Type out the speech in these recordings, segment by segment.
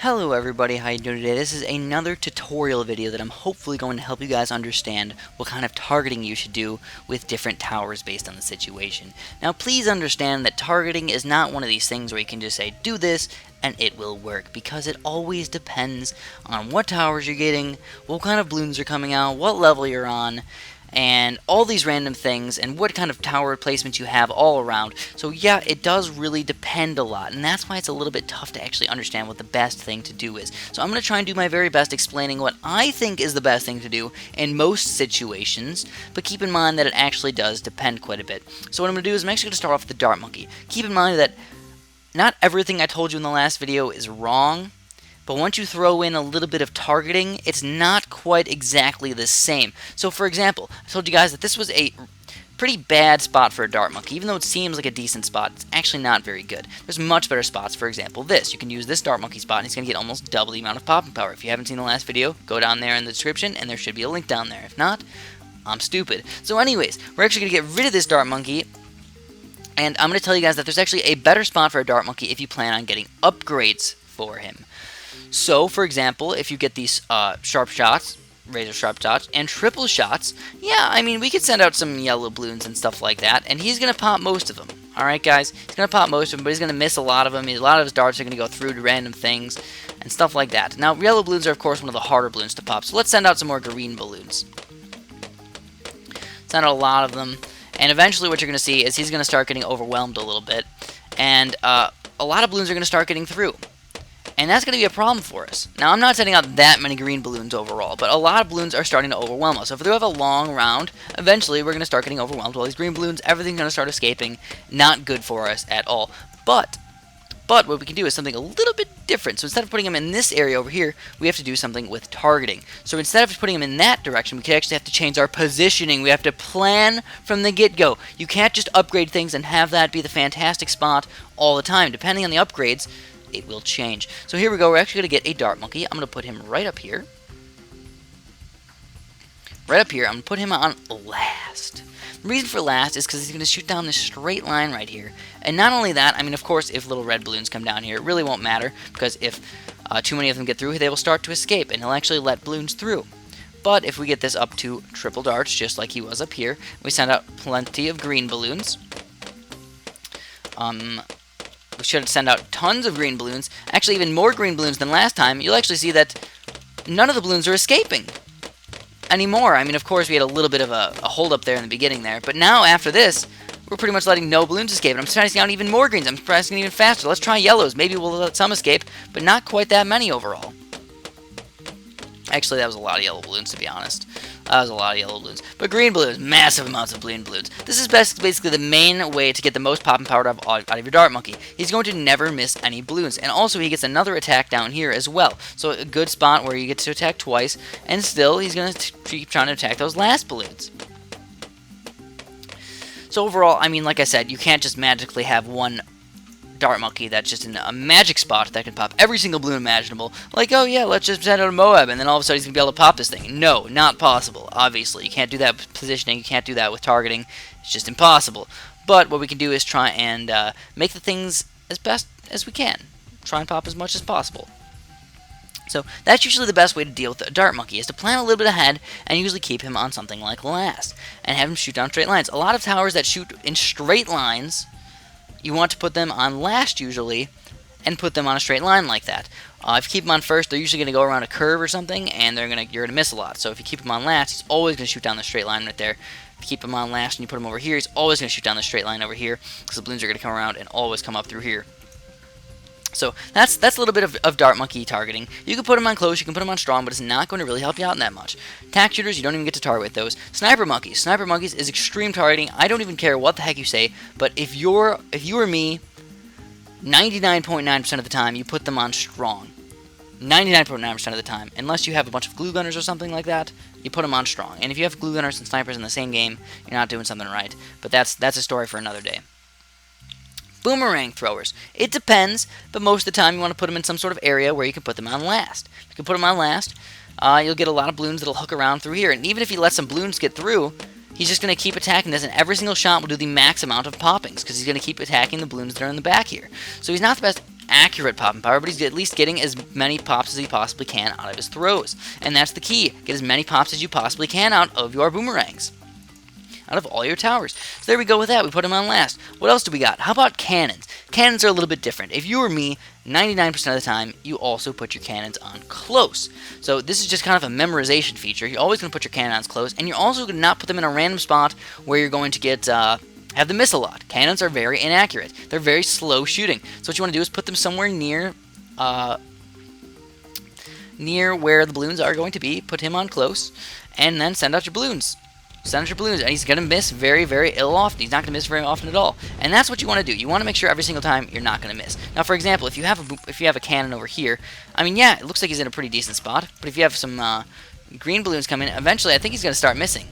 Hello everybody, how you doing today? This is another tutorial video that I'm hopefully going to help you guys understand what kind of targeting you should do with different towers based on the situation. Now please understand that targeting is not one of these things where you can just say do this and it will work, because it always depends on what towers you're getting, what kind of balloons are coming out, what level you're on, and all these random things, and what kind of tower placements you have all around. So yeah, it does really depend a lot, and that's why it's a little bit tough to actually understand what the best thing to do is. So I'm going to try and do my very best explaining what I think is the best thing to do in most situations, but keep in mind that it actually does depend quite a bit. So what I'm going to do is I'm actually going to start off with the Dart Monkey. Keep in mind that not everything I told you in the last video is wrong, but once you throw in a little bit of targeting, it's not quite exactly the same. So for example, I told you guys that this was a pretty bad spot for a Dart Monkey. Even though it seems like a decent spot, it's actually not very good. There's much better spots. For example, this. You can use this Dart Monkey spot, and he's going to get almost double the amount of popping power. If you haven't seen the last video, go down there in the description, and there should be a link down there. If not, I'm stupid. So anyways, we're actually going to get rid of this Dart Monkey, and I'm going to tell you guys that there's actually a better spot for a Dart Monkey if you plan on getting upgrades for him. So, for example, if you get these sharp shots, razor sharp shots, and triple shots, yeah, I mean, we could send out some yellow balloons and stuff like that, and he's going to pop most of them. Alright, guys? He's going to pop most of them, but he's going to miss a lot of them. A lot of his darts are going to go through to random things and stuff like that. Now, yellow balloons are, of course, one of the harder balloons to pop, so let's send out some more green balloons. Send out a lot of them, and eventually what you're going to see is he's going to start getting overwhelmed a little bit, and a lot of balloons are going to start getting through. And that's going to be a problem for us. Now, I'm not sending out that many green balloons overall, but a lot of balloons are starting to overwhelm us. So if we do have a long round, eventually we're going to start getting overwhelmed. All these green balloons, everything's going to start escaping. Not good for us at all. But what we can do is something a little bit different. So instead of putting them in this area over here, we have to do something with targeting. So instead of putting them in that direction, we could actually have to change our positioning. We have to plan from the get-go. You can't just upgrade things and have that be the fantastic spot all the time. Depending on the upgrades, it will change. So here we go. We're actually going to get a Dart Monkey. I'm going to put him right up here. Right up here. I'm going to put him on last. The reason for last is because he's going to shoot down this straight line right here. And not only that, I mean, of course, if little red balloons come down here, it really won't matter, because if too many of them get through, they will start to escape, and he'll actually let balloons through. But if we get this up to triple darts, just like he was up here, we send out plenty of green balloons. We should send out tons of green balloons, actually even more green balloons than last time. You'll actually see that none of the balloons are escaping anymore. I mean, of course, we had a little bit of a hold up there in the beginning there, but now after this, we're pretty much letting no balloons escape. And I'm pressing out even more greens. I'm pressing even faster. Let's try yellows. Maybe we'll let some escape, but not quite that many overall. Actually, that was a lot of yellow balloons, to be honest. That was a lot of yellow balloons. But green balloons, massive amounts of green balloons. This is basically the main way to get the most popping power out of your Dart Monkey. He's going to never miss any balloons. And also, he gets another attack down here as well. So a good spot where you get to attack twice. And still, he's going to keep trying to attack those last balloons. So overall, I mean, like I said, you can't just magically have one Dart Monkey that's just in a magic spot that can pop every single balloon imaginable. Like, oh yeah, let's just send out a Moab, and then all of a sudden he's going to be able to pop this thing. No, not possible, obviously. You can't do that with positioning, you can't do that with targeting. It's just impossible. But what we can do is try and make the things as best as we can. Try and pop as much as possible. So that's usually the best way to deal with a Dart Monkey, is to plan a little bit ahead and usually keep him on something like last. And have him shoot down straight lines. A lot of towers that shoot in straight lines, you want to put them on last usually, and put them on a straight line like that. If you keep them on first, they're usually going to go around a curve or something, and you're going to miss a lot. So if you keep them on last, he's always going to shoot down the straight line right there. If you keep him on last and you put him over here, he's always going to shoot down the straight line over here, because the balloons are going to come around and always come up through here. So that's a little bit of Dart Monkey targeting. You can put them on close, you can put them on strong, but it's not going to really help you out that much. Tack shooters, you don't even get to target with those. Sniper Monkeys. Sniper Monkeys is extreme targeting. I don't even care what the heck you say, but if you were me, 99.9% of the time, you put them on strong. 99.9% of the time. Unless you have a bunch of glue gunners or something like that, you put them on strong. And if you have glue gunners and snipers in the same game, you're not doing something right. But that's a story for another day. Boomerang throwers. It depends, but most of the time you want to put them in some sort of area where you can put them on last. If you can put them on last, you'll get a lot of balloons that'll hook around through here. And even if you let some balloons get through, he's just going to keep attacking this, and every single shot will do the max amount of poppings, because he's going to keep attacking the balloons that are in the back here. So he's not the best accurate popping power, but he's at least getting as many pops as he possibly can out of his throws. And that's the key. Get as many pops as you possibly can out of your boomerangs, out of all your towers. So there we go with that. We put him on last. What else do we got? How about cannons? Cannons are a little bit different. If you were me, 99% of the time, you also put your cannons on close. So this is just kind of a memorization feature. You're always going to put your cannons close, and you're also going to not put them in a random spot where you're going to get have them miss a lot. Cannons are very inaccurate. They're very slow shooting. So what you want to do is put them somewhere near where the balloons are going to be. Put him on close, and then send out your balloons. Send out your balloons, and he's going to miss very, very often. He's not going to miss very often at all. And that's what you want to do. You want to make sure every single time you're not going to miss. Now, for example, if you have a cannon over here, I mean, yeah, it looks like he's in a pretty decent spot. But if you have some green balloons coming in, eventually I think he's going to start missing.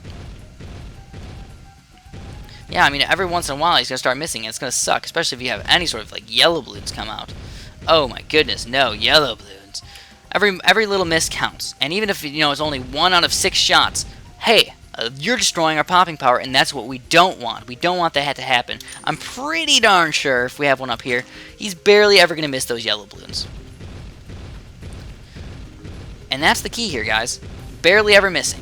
Yeah, I mean, every once in a while he's going to start missing, and it's going to suck, especially if you have any sort of, like, yellow balloons come out. Oh my goodness, no, yellow balloons. Every little miss counts, and even if, you know, it's only 1 out of 6 shots, hey, you're destroying our popping power, and that's what we don't want. We don't want that to happen. I'm pretty darn sure, if we have one up here, he's barely ever going to miss those yellow balloons. And that's the key here, guys. Barely ever missing.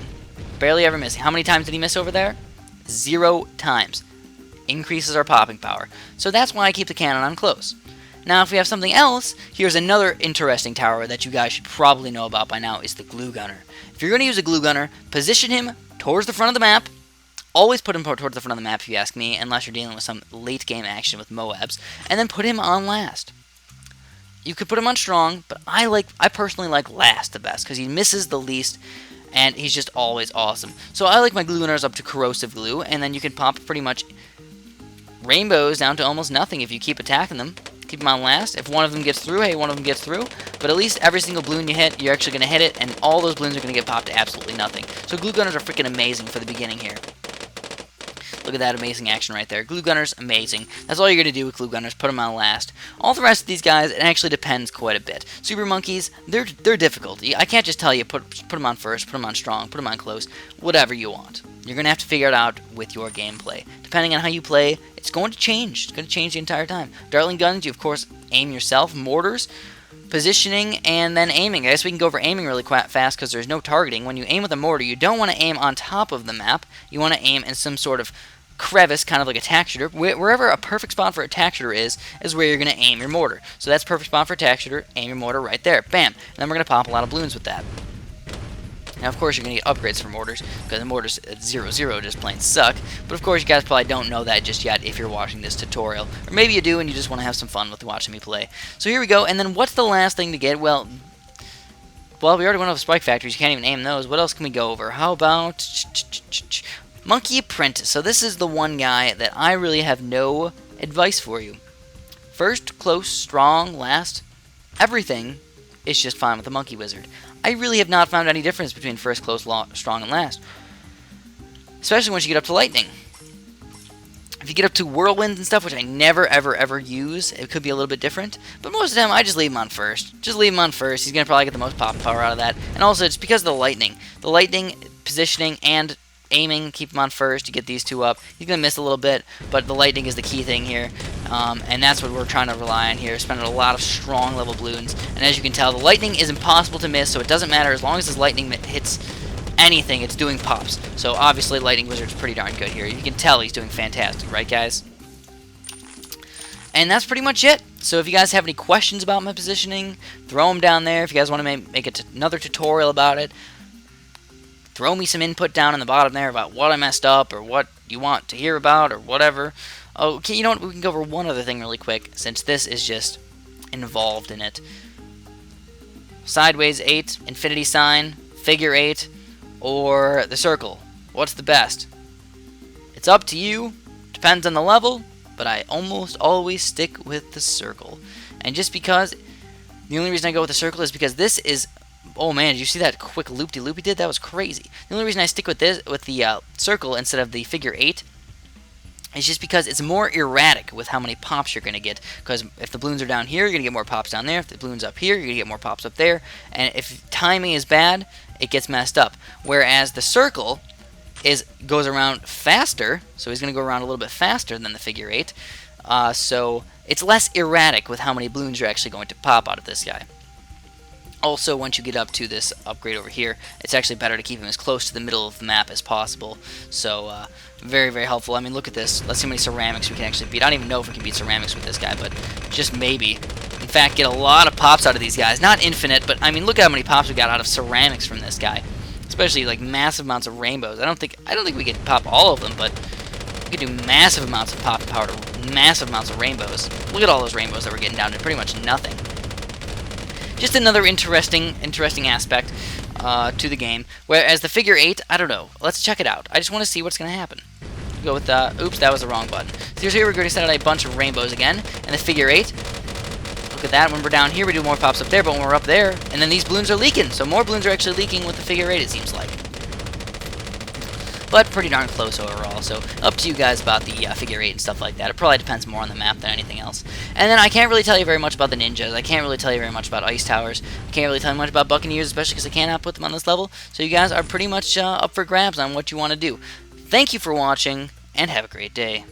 Barely ever missing. How many times did he miss over there? 0 times. Increases our popping power. So that's why I keep the cannon on close. Now, if we have something else, here's another interesting tower that you guys should probably know about by now, is the glue gunner. If you're going to use a glue gunner, position him towards the front of the map. Always put him towards the front of the map, if you ask me, unless you're dealing with some late game action with Moabs, and then put him on last. You could put him on strong, but I personally like last the best, because he misses the least, and he's just always awesome. So I like my glue gunners up to corrosive glue, and then you can pop pretty much rainbows down to almost nothing if you keep attacking them. Keep them on last. If one of them gets through, hey, one of them gets through. But at least every single balloon you hit, you're actually going to hit it, and all those balloons are going to get popped to absolutely nothing. So glue gunners are freaking amazing for the beginning here. Look at that amazing action right there. Glue gunners, amazing. That's all you're going to do with glue gunners. Put them on last. All the rest of these guys, it actually depends quite a bit. Super monkeys, they're difficult. I can't just tell you put them on first, put them on strong, put them on close, whatever you want. You're going to have to figure it out with your gameplay. Depending on how you play, it's going to change. It's going to change the entire time. Dartling guns, you of course aim yourself. Mortars, positioning, and then aiming. I guess we can go over aiming really fast because there's no targeting. When you aim with a mortar, you don't want to aim on top of the map. You want to aim in some sort of crevice, kind of like a tack shooter. Wherever a perfect spot for a tack shooter is where you're going to aim your mortar. So that's perfect spot for a tack shooter. Aim your mortar right there. Bam. And then we're going to pop a lot of balloons with that. Now, of course, you're going to get upgrades for mortars, because the mortars at 0-0 just plain suck. But, of course, you guys probably don't know that just yet if you're watching this tutorial. Or maybe you do and you just want to have some fun with watching me play. So here we go. And then what's the last thing to get? Well, we already went over spike factories. You can't even aim those. What else can we go over? How about Monkey Apprentice? So this is the one guy that I really have no advice for you. First, close, strong, last, everything is just fine with the Monkey Wizard. I really have not found any difference between first, close, strong, and last. Especially once you get up to lightning. If you get up to whirlwinds and stuff, which I never, ever use, it could be a little bit different. But most of the time, I just leave him on first. Just leave him on first. He's going to probably get the most pop power out of that. And also, it's because of the lightning. The lightning, positioning, and aiming, keep him on first. You get these two up. He's going to miss a little bit, but the lightning is the key thing here. And that's what we're trying to rely on here, spending a lot of strong level balloons. And as you can tell, the lightning is impossible to miss, so it doesn't matter. As long as this lightning hits anything, it's doing pops. So obviously Lightning Wizard's pretty darn good here. You can tell he's doing fantastic, right guys? And that's pretty much it. So if you guys have any questions about my positioning, throw them down there. If you guys want to make another tutorial about it, throw me some input down in the bottom there about what I messed up or what you want to hear about or whatever. Okay, you know what? We can go over one other thing really quick since this is just involved in it. Sideways 8, infinity sign, figure 8, or the circle. What's the best? It's up to you. Depends on the level, but I almost always stick with the circle. And just because, the only reason I go with the circle is because this is, oh man, did you see that quick loop-de-loop he did? That was crazy. The only reason I stick with this, with the circle instead of the figure 8, is just because it's more erratic with how many pops you're going to get. Because if the balloons are down here, you're going to get more pops down there. If the balloon's up here, you're going to get more pops up there. And if timing is bad, it gets messed up. Whereas the circle goes around faster, so he's going to go around a little bit faster than the figure 8. So it's less erratic with how many balloons you're actually going to pop out of this guy. Also, once you get up to this upgrade over here, it's actually better to keep him as close to the middle of the map as possible. So, very, very helpful. I mean, look at this. Let's see how many ceramics we can actually beat. I don't even know if we can beat ceramics with this guy, but just maybe. In fact, get a lot of pops out of these guys. Not infinite, but I mean, look at how many pops we got out of ceramics from this guy. Especially like massive amounts of rainbows. I don't think we could pop all of them, but we could do massive amounts of pop power to massive amounts of rainbows. Look at all those rainbows that we're getting down to pretty much nothing. Just another interesting aspect to the game. Whereas the figure 8, I don't know. Let's check it out. I just want to see what's going to happen. Go with oops, that was the wrong button. So here we're going to set out a bunch of rainbows again, and the figure 8. Look at that. When we're down here, we do more pops up there, but when we're up there, and then these balloons are leaking. So more balloons are actually leaking with the figure 8, it seems like. But pretty darn close overall, so up to you guys about the figure 8 and stuff like that. It probably depends more on the map than anything else. And then I can't really tell you very much about the ninjas. I can't really tell you very much about ice towers. I can't really tell you much about buccaneers, especially because I can't output them on this level. So you guys are pretty much up for grabs on what you want to do. Thank you for watching, and have a great day.